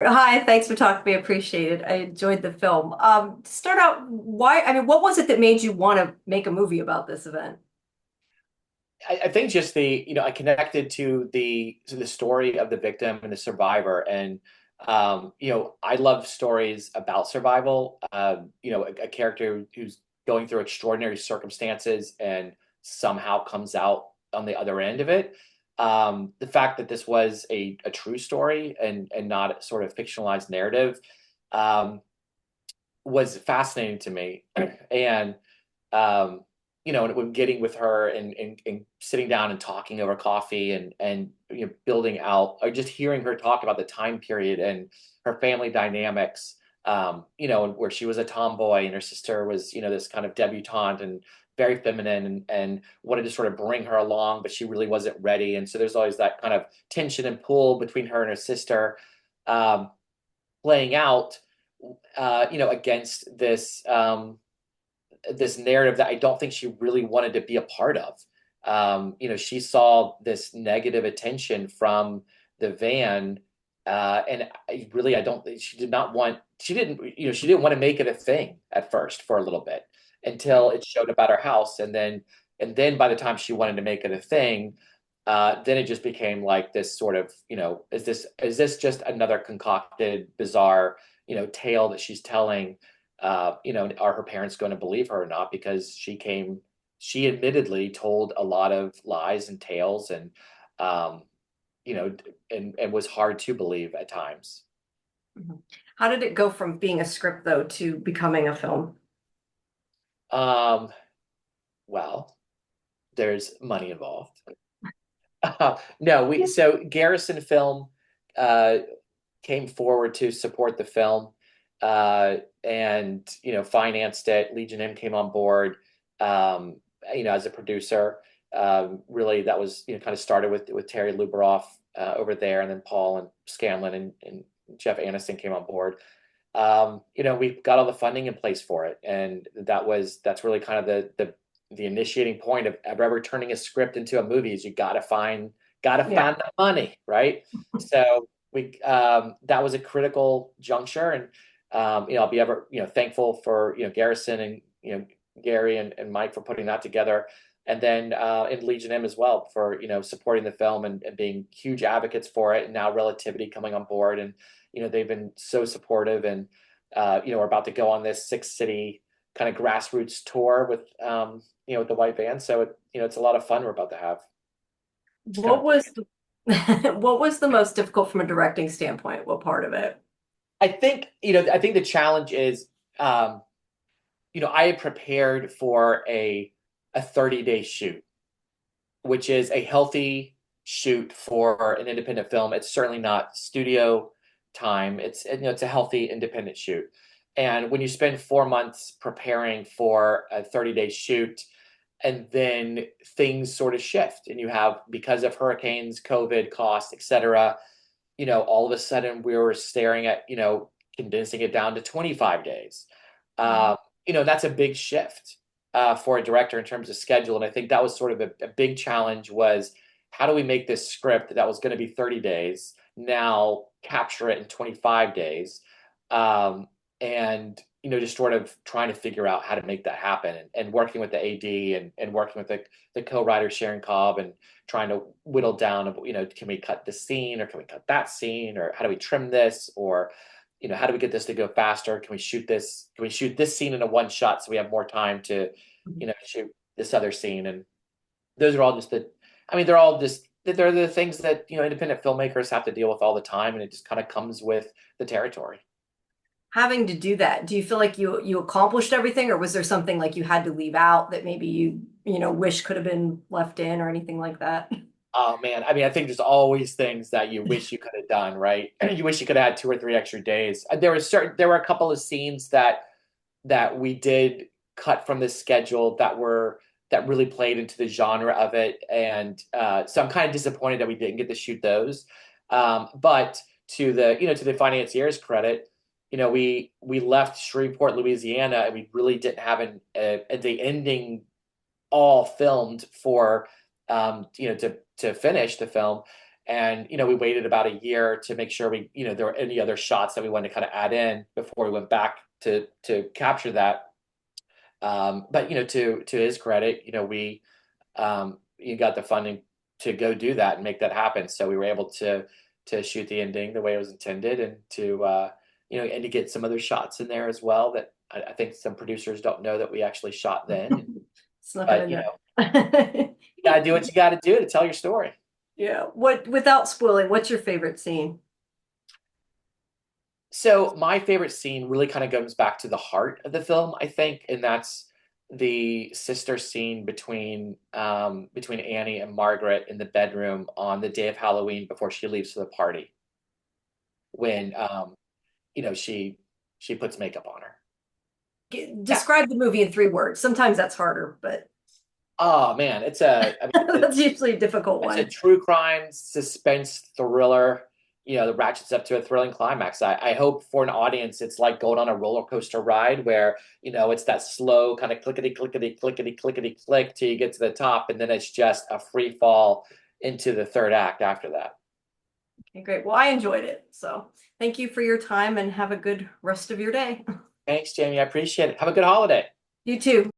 Hi, thanks for talking to me. I appreciate it. I enjoyed the film. To start out, what was it that made you want to make a movie about this event? I think just I connected to the story of the victim and the survivor, and I love stories about survival. A character who's going through extraordinary circumstances and somehow comes out on the other end of it. The fact that this was a true story and not sort of fictionalized narrative um, was fascinating to me, and um, and when getting with her and sitting down and talking over coffee and building out or just hearing her talk about the time period and her family dynamics, where she was a tomboy and her sister was, this kind of debutante and very feminine and wanted to sort of bring her along, but she really wasn't ready. And so there's always that kind of tension and pull between her and her sister, um, playing out, against this narrative that I don't think she really wanted to be a part of. She saw this negative attention from the van, and I don't think she did not want. She didn't want to make it a thing at first for a little bit until Right. it showed up at her house, and then by the time she wanted to make it a thing, then it just became like this sort of, is this just another concocted, bizarre, tale that she's telling? Are her parents going to believe her or not? Because she admittedly told a lot of lies and tales, um, you know, and was hard to believe at times. Mhm. How did it go from being a script though to becoming a film? Um, well, there's money involved. No, Yeah. so Garrison Film uh, came forward to support the film, and financed it. Legion M came on board, um, as a producer. Really, that was kind of started with Terry Luberoff over there, and then Paul and Scanlon and Jeff Aniston came on board. We got all the funding in place for it, and that's really kind of the initiating point of ever turning a script into a movie is you Yeah. gotta find the money, right? So we that was a critical juncture, and I'll be ever thankful for Garrison and Gary and Mike for putting that together, and then in Legion M as well for supporting the film and being huge advocates for it, and now Relativity coming on board, and they've been so supportive, and we're about to go on this six city kind of grassroots tour with the white band, so it's a lot of fun we're about to have. It's kind What of was the what was the most difficult from a directing standpoint? What part of it? I think the challenge is, um, I had prepared for a 30-day shoot, which is a healthy shoot for an independent film. It's certainly not studio time. It's a healthy independent shoot. And when you spend 4 months preparing for a 30-day shoot, and then things sort of shift, and you have, because of hurricanes, COVID, costs, etc., all of a sudden we were staring at, condensing it down to 25 days. Mhm. Uh, that's a big shift for a director in terms of schedule. And I think that was sort of a big challenge was how do we make this script that was going to be 30 days now capture it in 25 days? And, just sort of trying to figure out how to make that happen, and working with the AD and working with the co-writer Sharon Cobb and trying to whittle down of, can we cut this scene or can we cut that scene, or how do we trim this, or how do we get this to go faster? Can we shoot this scene in a one shot so we have more time to shoot this other scene? And those are all just they're the things that independent filmmakers have to deal with all the time, and it just kind of comes with the territory. Having to do that, do you feel like you accomplished everything, or was there something like you had to leave out that maybe you wish could have been left in or anything like that? Oh man, I mean, I think there's always things that you wish you could have done, right? You wish you could have had 2 or 3 extra days. There were a couple of scenes that we did cut from the schedule that really played into the genre of it, and so I'm kind of disappointed that we didn't get to shoot those. But to the financiers' credit, we left Shreveport, Louisiana, and we really didn't have the ending all filmed for to finish the film. And, we waited about a year to make sure there were any other shots that we wanted to kind of add in before we went back to capture that. But, to his credit, we you got the funding to go do that and make that happen. So we were able to shoot the ending the way it was intended, and and to get some other shots in there as well that I think some producers don't know that we actually shot then. Snuck it But in there. you gotta do what you gotta do to tell your story. Yeah. What, without spoiling, what's your favorite scene? So my favorite scene really kind of comes back to the heart of the film, I think, and that's the sister scene between Annie and Margaret in the bedroom on the day of Halloween before she leaves for the party. When she puts makeup on her. Yeah. Describe the movie in 3 words. Sometimes that's harder, but Oh man, that's usually a difficult it's a one. true crime suspense thriller. That ratchets up to a thrilling climax. I hope for an audience, it's like going on a roller coaster ride where, it's that slow kind of clickety, clickety, clickety, clickety, click till you get to the top. And then it's just a free fall into the third act after that. Okay, great. Well, I enjoyed it. So thank you for your time and have a good rest of your day. Thanks, Jamie. I appreciate it. Have a good holiday. You too.